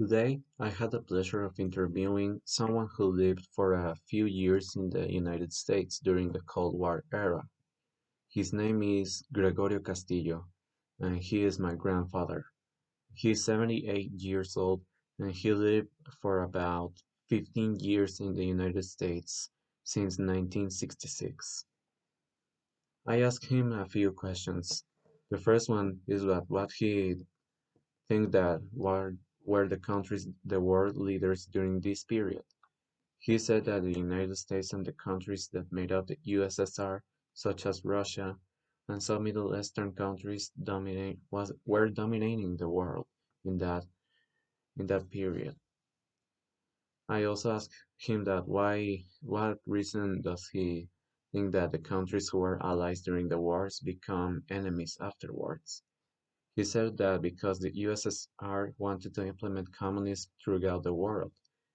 Today, I had the pleasure of interviewing someone who lived for a few years in the United States during the Cold War era. His name is Gregorio Castillo, and he is my grandfather. He is 78 years old, and he lived for about 15 years in the United States since 1966. I asked him a few questions. The first one is what he think that were the countries the world leaders during this period. He said that the United States and the countries that made up the USSR, such as Russia and some Middle Eastern countries, were dominating the world in that period. I also asked him that what reason does he think that the countries who were allies during the wars become enemies afterwards? He said that because the USSR wanted to implement communism throughout the world,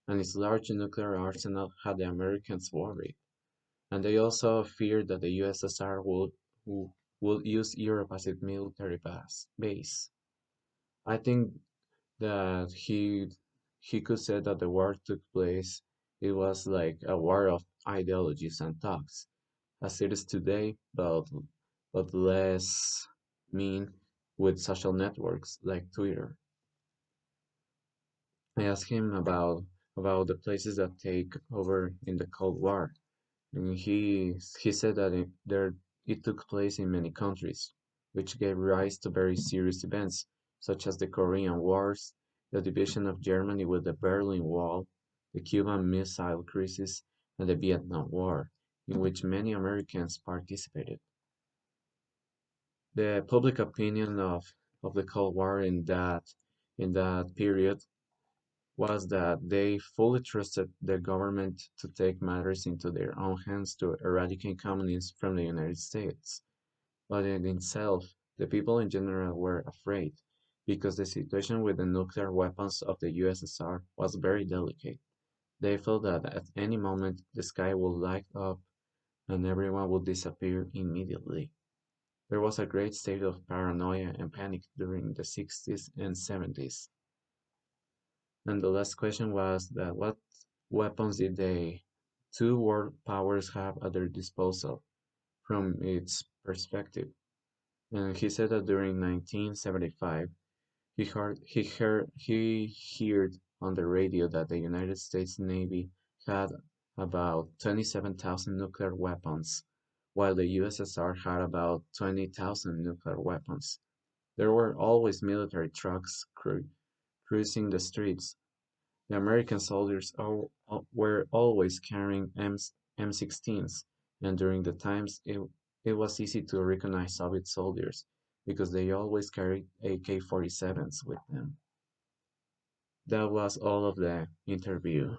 and its large nuclear arsenal had the Americans worried, and they also feared that the USSR would use Europe as its military base. I think that he could say that the war took place. It was like a war of ideologies and thoughts, as it is today, but less mean with social networks like Twitter. I asked him about the places that take over in the Cold War, and he said that it took place in many countries, which gave rise to very serious events such as the Korean Wars, the division of Germany with the Berlin Wall, the Cuban Missile Crisis, and the Vietnam War, in which many Americans participated. The public opinion of the Cold War in that period was that they fully trusted the government to take matters into their own hands to eradicate communism from the United States. But in itself, the people in general were afraid because the situation with the nuclear weapons of the USSR was very delicate. They felt that at any moment the sky would light up and everyone would disappear immediately. There was a great state of paranoia and panic during the 60s and 70s. And the last question was that what weapons did the two world powers have at their disposal from its perspective? And he said that during 1975, he heard on the radio that the United States Navy had about 27,000 nuclear weapons, while the USSR had about 20,000 nuclear weapons. There were always military trucks cruising the streets. The American soldiers were always carrying M16s, and during the times it was easy to recognize Soviet soldiers because they always carried AK-47s with them. That was all of the interview.